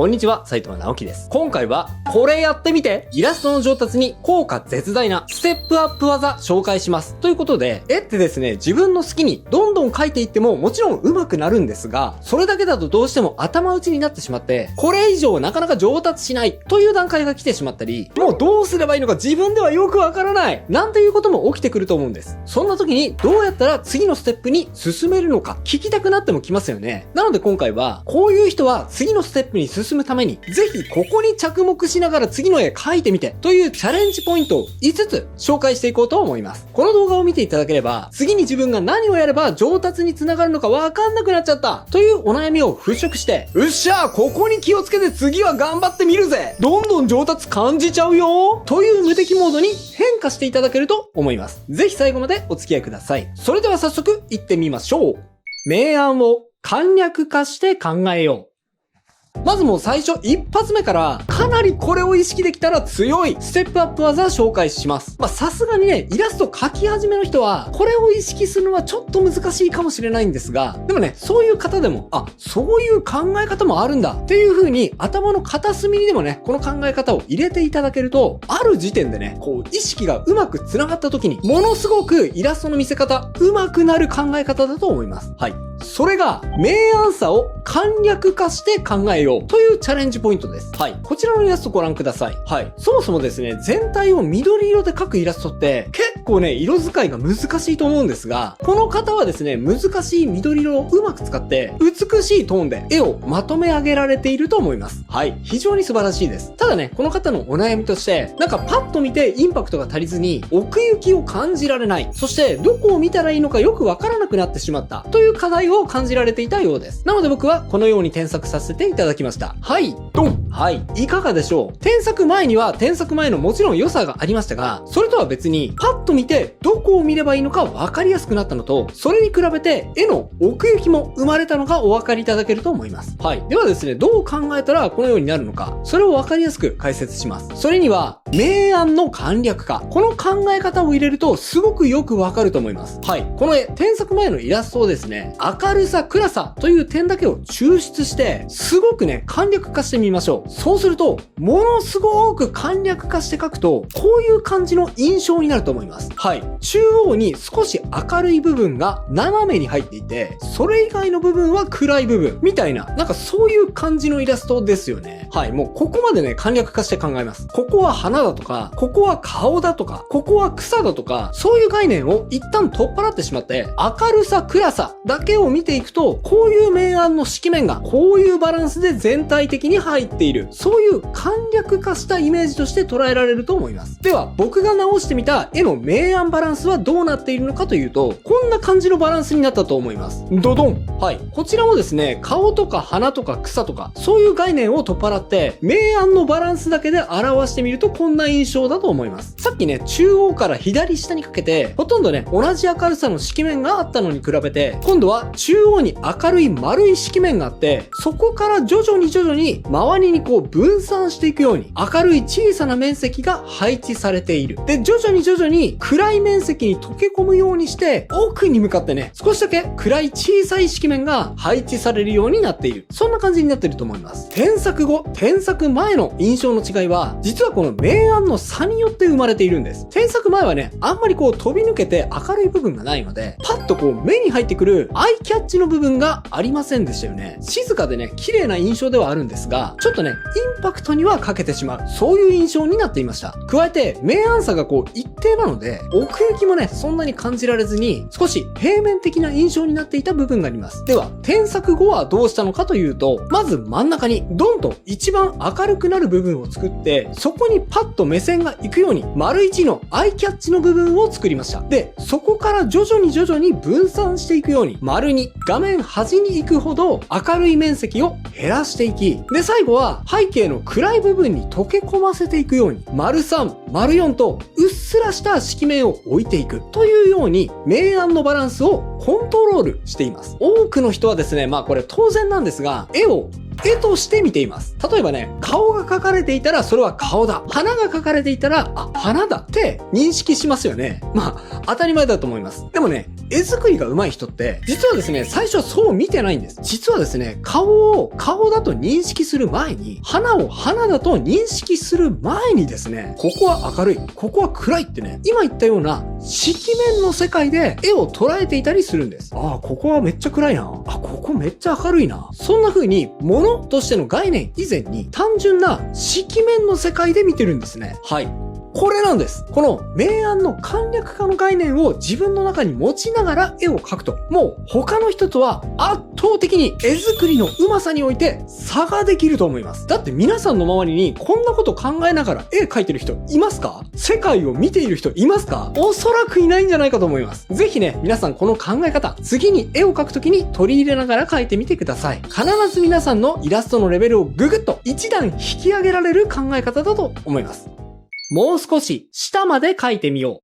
こんにちは、斉藤直樹です。今回は、これやってみてイラストの上達に効果絶大なステップアップ技紹介します。ということで、絵ってですね、自分の好きにどんどん描いていってももちろん上手くなるんですが、それだけだとどうしても頭打ちになってしまって、これ以上なかなか上達しないという段階が来てしまったり、もうどうすればいいのか自分ではよくわからないなんていうことも起きてくると思うんです。そんな時にどうやったら次のステップに進めるのか聞きたくなってもきますよね。なので今回は、こういう人は次のステップに進むために、ぜひここに着目しながら次の絵描いてみてというチャレンジポイントを5つ紹介していこうと思います。この動画を見ていただければ、次に自分が何をやれば上達につながるのかわかんなくなっちゃったというお悩みを払拭して、うっしゃここに気をつけて次は頑張ってみるぜ、どんどん上達感じちゃうよという無敵モードに変化していただけると思います。ぜひ最後までお付き合いください。それでは早速行ってみましょう。明暗を簡略化して考えよう。まずもう最初一発目からかなりこれを意識できたら強いステップアップ技紹介します。さすがにね、イラスト描き始めの人はこれを意識するのはちょっと難しいかもしれないんですが、でもね、そういう方でも、そういう考え方もあるんだっていう風に頭の片隅にでもね、この考え方を入れていただけると、ある時点でね、こう意識がうまく繋がった時にものすごくイラストの見せ方上手くなる考え方だと思います。はい。それが、明暗差を簡略化して考えようというチャレンジポイントです。はい。こちらのイラストご覧ください。はい。そもそもですね、全体を緑色で描くイラストって結構ね、色使いが難しいと思うんですが、この方はですね、難しい緑色をうまく使って美しいトーンで絵をまとめ上げられていると思います。はい。非常に素晴らしいです。ただね、この方のお悩みとして、なんかパッと見てインパクトが足りずに奥行きを感じられない。そしてどこを見たらいいのかよくわからなくなってしまったという課題を感じられていたようです。なので僕はこのように添削させていただきました。はい、ドン。はい、いかがでしょう。添削前には添削前のもちろん良さがありましたが、それとは別にパッと見てどこを見ればいいのか分かりやすくなったのと、それに比べて絵の奥行きも生まれたのがお分かりいただけると思います。はい。ではですね、どう考えたらこのようになるのか、それを分かりやすく解説します。それには、明暗の簡略化。この考え方を入れるとすごくよくわかると思います。はい。この絵、添削前のイラストをですね、明るさ、暗さという点だけを抽出して、すごくね、簡略化してみましょう。そうすると、ものすごく簡略化して描くと、こういう感じの印象になると思います。はい。中央に少し明るい部分が斜めに入っていて、それ以外の部分は暗い部分、みたいな、なんかそういう感じのイラストですよね。はい。もうここまでね、簡略化して考えます。ここは花だとか、ここは顔だとか、ここは草だとか、そういう概念を一旦取っ払ってしまって、明るさ、暗さだけを見ていくと、こういう明暗の色面が、こういうバランスで全体的に入っている。そういう簡略化したイメージとして捉えられると思います。では、僕が直してみた絵の明暗バランスはどうなっているのかというと、こんな感じのバランスになったと思います。ドドン。はい。こちらもですね、顔とか花とか草とか、そういう概念を取っ払って、明暗のバランスだけで表してみるとこんな印象だと思います。さっきね、中央から左下にかけて、ほとんどね、同じ明るさの色面があったのに比べて、今度は中央に明るい丸い色面があって、そこから徐々に周りにこう分散していくように、明るい小さな面積が配置されている。で、徐々に暗い面積に溶け込むようにして、奥に向かってね、少しだけ暗い小さい色面が配置されるようになっている。そんな感じになっていると思います。添削後、添削前の印象の違いは、実はこの明暗の差によって生まれているんです。添削前はね、あんまりこう飛び抜けて明るい部分がないので、パッとこう目に入ってくるアイキャッチの部分がありませんでしたよね。静かでね、綺麗な印象ではあるんですが、ちょっとね、インパクトには欠けてしまう。そういう印象になっていました。加えて、明暗差がこう一定なので、奥行きもね、そんなに感じられずに、少し平面的な印象になっていた部分があります。では、添削後はどうしたのかというと、まず真ん中にドンと一番明るくなる部分を作って、そこにパッと目線が行くように、丸1のアイキャッチの部分を作りました。で、そこから徐々に分散していくように、丸2、画面端に行くほど明るい面積を減らしていき、で、最後は背景の暗い部分に溶け込ませていくように、丸3、丸4とうっすらした色面を置いていくというように、明暗のバランスをコントロールしています。多くの人はですね、これ当然なんですが、絵を絵として見ています。例えばね、顔が描かれていたらそれは顔だ。花が描かれていたら、花だって認識しますよね。当たり前だと思います。でもね、絵作りが上手い人って、実はですね、最初はそう見てないんです。実はですね、顔を顔だと認識する前に、花を花だと認識する前にですね、ここは明るい、ここは暗いってね、今言ったような色面の世界で絵を捉えていたりするんです。ああ、ここはめっちゃ暗いな。あ、ここめっちゃ明るいな。そんな風に、物としての概念以前に、単純な色面の世界で見てるんですね。はい。これなんです。この明暗の簡略化の概念を自分の中に持ちながら絵を描くと、もう他の人とは圧倒的に絵作りの上手さにおいて差ができると思います。だって皆さんの周りにこんなこと考えながら絵描いてる人いますか？世界を見ている人いますか？おそらくいないんじゃないかと思います。ぜひね、皆さんこの考え方、次に絵を描くときに取り入れながら描いてみてください。必ず皆さんのイラストのレベルをぐぐっと一段引き上げられる考え方だと思います。もう少し下まで描いてみよう。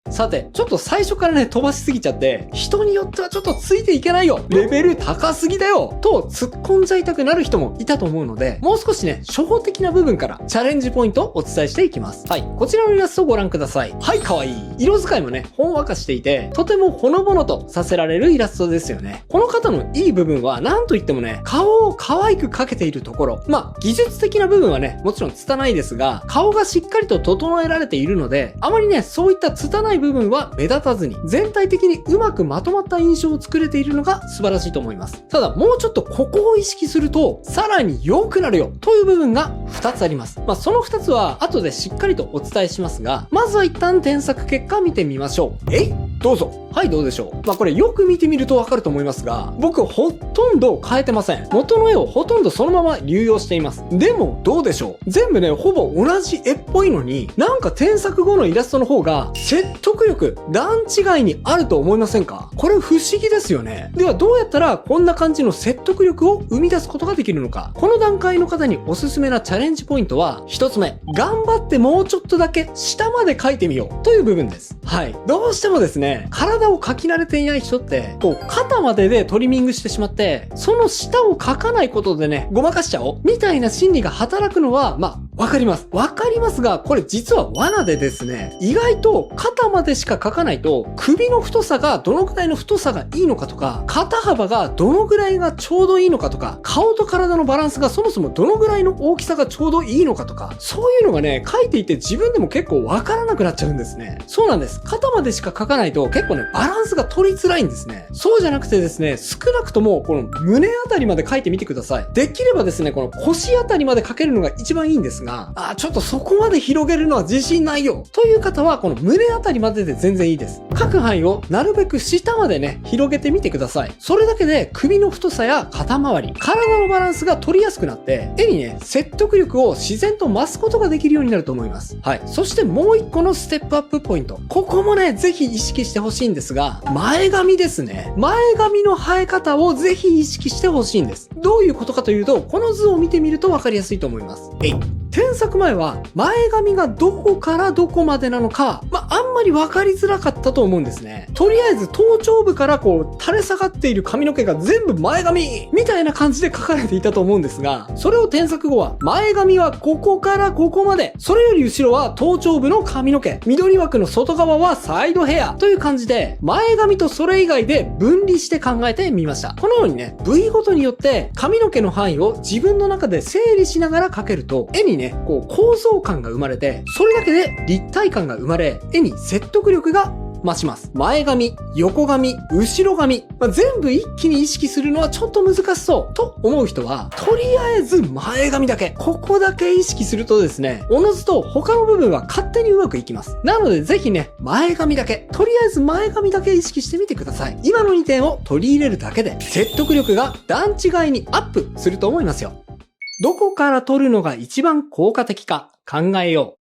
さて、ちょっと最初からね、飛ばしすぎちゃって、人によってはちょっとついていけないよ、レベル高すぎだよと突っ込んじゃいたくなる人もいたと思うので、もう少しね、初歩的な部分からチャレンジポイントをお伝えしていきます。はい、こちらのイラストをご覧ください。はい、かわいい。色使いもね、ほんわかしていて、とてもほのぼのとさせられるイラストですよね。この方のいい部分は、なんといってもね、顔を可愛く描けているところ。まあ、技術的な部分はね、もちろん拙いですが、顔がしっかりと整えられているので、あまりね、そういった拙い部分は目立たずに、全体的にうまくまとまった印象を作れているのが素晴らしいと思います。ただ、もうちょっとここを意識すると、さらに良くなるよという部分が2つあります。まあ、その2つは後でしっかりとお伝えしますが、まずは一旦添削結果見てみましょう。どうぞ。はい、どうでしょう。まあ、これよく見てみるとわかると思いますが、僕ほとんど変えてません。元の絵をほとんどそのまま流用しています。でも、どうでしょう。全部ね、ほぼ同じ絵っぽいのに、なんか添削後のイラストの方が説得力、段違いにあると思いませんか？これ不思議ですよね。ではどうやったらこんな感じの説得力を生み出すことができるのか。この段階の方におすすめなチャレンジポイントは、一つ目、頑張ってもうちょっとだけ下まで描いてみようという部分です。はい。どうしてもですね、体を描き慣れていない人って、こう肩まででトリミングしてしまって、その下を描かないことでね、ごまかしちゃおうみたいな心理が働くのは、まあ、わかります。わかりますが、これ実は罠でですね、意外と肩までしか描かないと、首の太さがどのくらいの太さがいいのかとか、肩幅がどのくらいがちょうどいいのかとか、顔と体のバランスがそもそもどのくらいの大きさがちょうどいいのかとか、そういうのがね、描いていて自分でも結構わからなくなっちゃうんですね。そうなんです。肩までしか描かないと結構ね、バランスが取りづらいんですね。そうじゃなくてですね、少なくともこの胸あたりまで描いてみてください。できればですね、この腰あたりまで描けるのが一番いいんですが、ちょっとそこまで広げるのは自信ないよという方は、この胸あたりまでで全然いいです。描く範囲をなるべく下までね、広げてみてください。それだけで首の太さや肩周り、体のバランスが取りやすくなって、絵にね、説得力を自然と増すことができるようになると思います。はい。そしてもう一個のステップアップポイント。ここもね、ぜひ意識してほしいんですが、前髪ですね。前髪の生え方をぜひ意識してほしいんです。どういうことかというと、この図を見てみると分かりやすいと思います。添削前は前髪がどこからどこまでなのか、あんまり分かりづらかったと思うんですね。とりあえず頭頂部からこう垂れ下がっている髪の毛が全部前髪みたいな感じで書かれていたと思うんですが、それを添削後は前髪はここからここまで、それより後ろは頭頂部の髪の毛、緑枠の外側はサイドヘアという感じで、前髪とそれ以外で分離して考えてみました。このようにね、部位ごとによって髪の毛の範囲を自分の中で整理しながら描けると、絵にね、こう構造感が生まれて、それだけで立体感が生まれ、絵に説得力が増します。前髪、横髪、後ろ髪、全部一気に意識するのはちょっと難しそうと思う人は、とりあえず前髪だけ、ここだけ意識するとですね、おのずと他の部分は勝手にうまくいきます。なのでぜひね、前髪だけ、とりあえず前髪だけ意識してみてください。今の2点を取り入れるだけで、説得力が段違いにアップすると思いますよ。どこから撮るのが一番効果的か考えよう。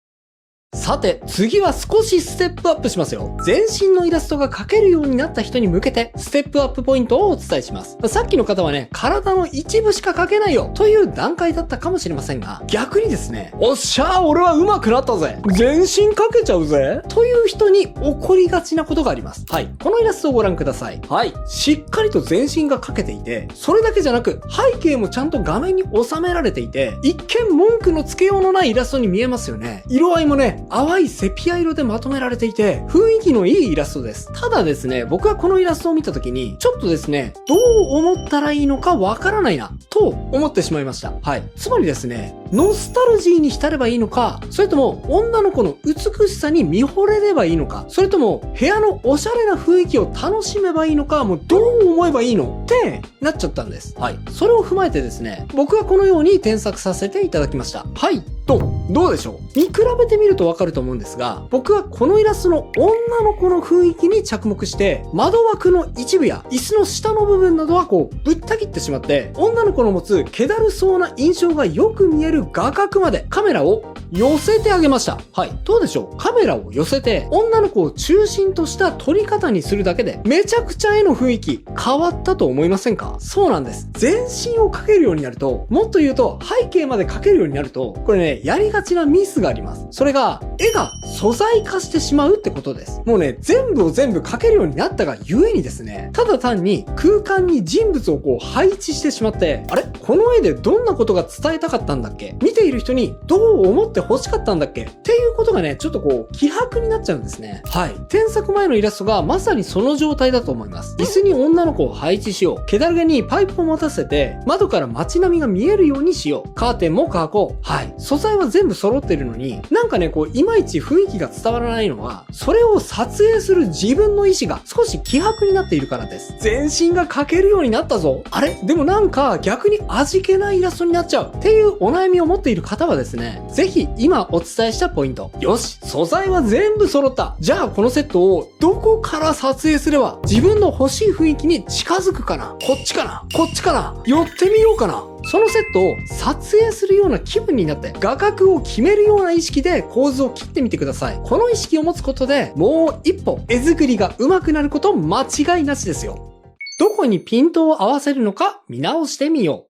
さて、次は少しステップアップしますよ。全身のイラストが描けるようになった人に向けて、ステップアップポイントをお伝えします。さっきの方はね、体の一部しか描けないよという段階だったかもしれませんが、逆にですね、おっしゃー、俺は上手くなったぜ、全身描けちゃうぜという人に起こりがちなことがあります。はい。このイラストをご覧ください。はい。しっかりと全身が描けていて、それだけじゃなく、背景もちゃんと画面に収められていて、一見文句のつけようのないイラストに見えますよね。色合いもね、ね、淡いセピア色でまとめられていて、雰囲気のいいイラストです。ただですね、僕はこのイラストを見た時に、ちょっとですね、どう思ったらいいのかわからないな、と思ってしまいました。はい。つまりですね、ノスタルジーに浸ればいいのか、それとも女の子の美しさに見惚れればいいのか、それとも部屋のおしゃれな雰囲気を楽しめばいいのか、もうどう思えばいいのってなっちゃったんです。はい。それを踏まえてですね、僕はこのように添削させていただきました。はい。どうでしょう？見比べてみるとわかると思うんですが、僕はこのイラストの女の子の雰囲気に着目して、窓枠の一部や椅子の下の部分などはこうぶった切ってしまって、女の子の持つ気だるそうな印象がよく見える画角までカメラを寄せてあげました。はい。どうでしょう？カメラを寄せて、女の子を中心とした撮り方にするだけで、めちゃくちゃ絵の雰囲気変わったと思いませんか？そうなんです。全身を描けるようになると、もっと言うと背景まで描けるようになると、これね、やりがちなミスがあります。それが、絵が素材化してしまうってことです。もうね、全部を全部描けるようになったがゆえにですね、ただ単に空間に人物をこう配置してしまって、あれ？この絵でどんなことが伝えたかったんだっけ？見ている人にどう思って欲しかったんだっけ？っていうことがね、ちょっとこう、希薄になっちゃうんですね。はい。添削前のイラストがまさにその状態だと思います。椅子に女の子を配置しよう。気だるげにパイプを持たせて、窓から街並みが見えるようにしよう。カーテンも乾こう。はい。素材は全部揃ってるのに、なんかね、こう、いまいち雰囲気が伝わらないのは、それを撮影する自分の意思が少し希薄になっているからです。全身が描けるようになったぞ。あれ？でもなんか逆に味気ないイラストになっちゃう。っていうお悩みを持っている方はですね、ぜひ今お伝えしたポイント。よし、素材は全部揃った。じゃあこのセットをどこから撮影すれば自分の欲しい雰囲気に近づくかな？こっちかな？こっちかな？寄ってみようかな？そのセットを撮影するような気分になって画角を決めるような意識で構図を切ってみてください。この意識を持つことでもう一歩絵作りが上手くなること間違いなしですよ。どこにピントを合わせるのか見直してみよう。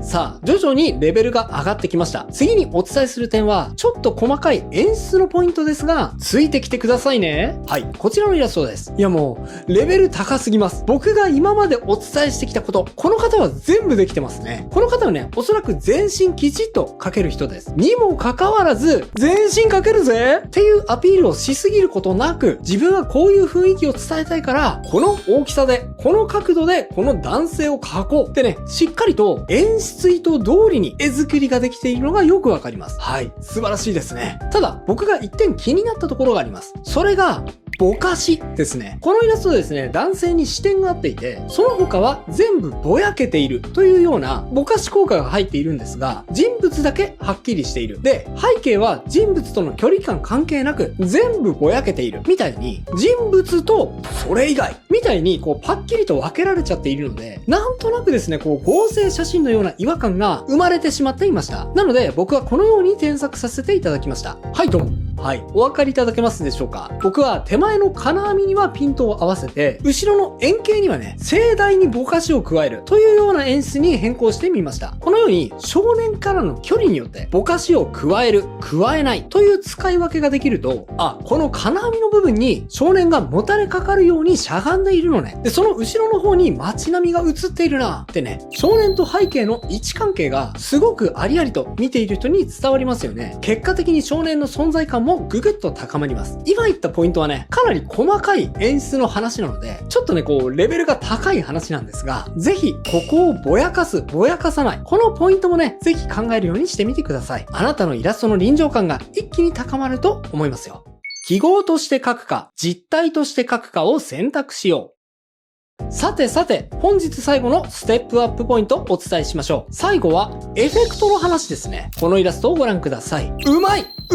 さあ、徐々にレベルが上がってきました。次にお伝えする点は、ちょっと細かい演出のポイントですが、ついてきてくださいね。はい、こちらのイラストです。いやもう、レベル高すぎます。僕が今までお伝えしてきたこと、この方は全部できてますね。この方はね、おそらく全身きちっと描ける人です。にもかかわらず、全身描けるぜっていうアピールをしすぎることなく、自分はこういう雰囲気を伝えたいから、この大きさで、この角度で、この男性を描こうってね、しっかりと演出意図通りに絵作りができているのがよくわかります。はい。素晴らしいですね。ただ、僕が一点気になったところがあります。それが、ぼかしですね。このイラストですね、男性に視点が合っていて、その他は全部ぼやけているというようなぼかし効果が入っているんですが、人物だけはっきりしている。で、背景は人物との距離感関係なく全部ぼやけているみたいに、人物とそれ以外みたいにこうパッキリと分けられちゃっているので、なんとなくですね、こう合成写真のような違和感が生まれてしまっていました。なので僕はこのように添削させていただきました。はい、どうも。はい。お分かりいただけますでしょうか？僕は手前の金網にはピントを合わせて、後ろの円形にはね、盛大にぼかしを加えるというような演出に変更してみました。このように少年からの距離によってぼかしを加える、加えないという使い分けができると、あ、この金網の部分に少年がもたれかかるようにしゃがんでいるのね。で、その後ろの方に街並みが映っているなってね、少年と背景の位置関係がすごくありありと見ている人に伝わりますよね。結果的に少年の存在感もぐぐっと高まります。今言ったポイントはね、かなり細かい演出の話なので、ちょっとね、こう、レベルが高い話なんですが、ぜひ、ここをぼやかす、ぼやかさない。このポイントもね、ぜひ考えるようにしてみてください。あなたのイラストの臨場感が一気に高まると思いますよ。記号として書くか、実体として書くかを選択しよう。さて、本日最後のステップアップポイントをお伝えしましょう。最後は、エフェクトの話ですね。このイラストをご覧ください。う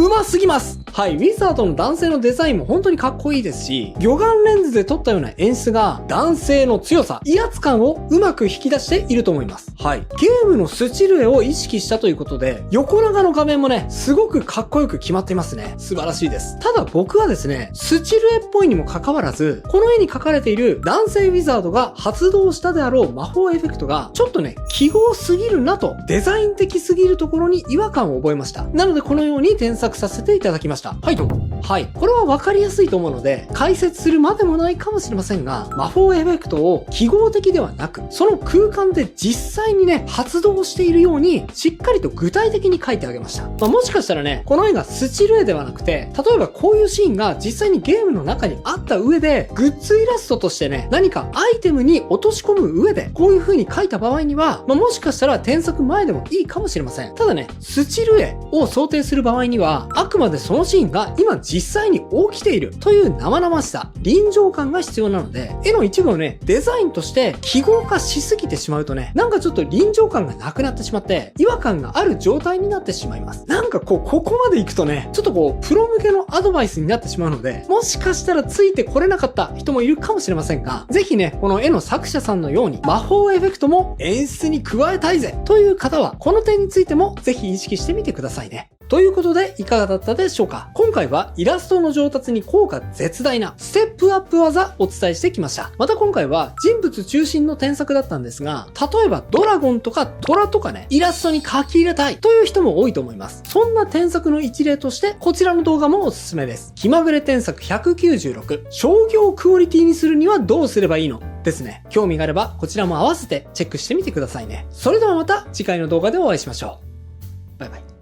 ますぎます。はい、ウィザードの男性のデザインも本当にかっこいいですし、魚眼レンズで撮ったような演出が、男性の強さ、威圧感をうまく引き出していると思います。はい。ゲームのスチル絵を意識したということで、横長の画面もね、すごくかっこよく決まっていますね。素晴らしいです。ただ僕はですね、スチル絵っぽいにもかかわらず、この絵に描かれている男性ウィザードが発動したであろう魔法エフェクトが、ちょっとね、記号すぎるなと、デザイン的すぎるところに違和感を覚えました。なのでこのように添削索させていただきました。はい、どうも。はい。これはわかりやすいと思うので、解説するまでもないかもしれませんが、魔法エフェクトを記号的ではなく、その空間で実際にね、発動しているように、しっかりと具体的に描いてあげました。もしかしたらね、この絵がスチール絵ではなくて、例えばこういうシーンが実際にゲームの中にあった上で、グッズイラストとしてね、何かアイテムに落とし込む上で、こういう風に描いた場合には、もしかしたら添削前でもいいかもしれません。ただね、スチール絵を想定する場合には、あくまでそのシーンが今実際に起きているという生々しさ、臨場感が必要なので、絵の一部をね、デザインとして記号化しすぎてしまうとね、なんかちょっと臨場感がなくなってしまって、違和感がある状態になってしまいます。なんかここまで行くとね、ちょっとプロ向けのアドバイスになってしまうので、もしかしたらついてこれなかった人もいるかもしれませんが、ぜひね、この絵の作者さんのように魔法エフェクトも演出に加えたいぜという方は、この点についてもぜひ意識してみてくださいね。ということで、いかがだったでしょうか？今回はイラストの上達に効果絶大なステップアップ技をお伝えしてきました。また今回は人物中心の添削だったんですが、例えばドラゴンとかトラとかね、イラストに書き入れたいという人も多いと思います。そんな添削の一例として、こちらの動画もおすすめです。気まぐれ添削196、商業クオリティにするにはどうすればいいの？ですね。興味があれば、こちらも合わせてチェックしてみてくださいね。それではまた次回の動画でお会いしましょう。バイバイ。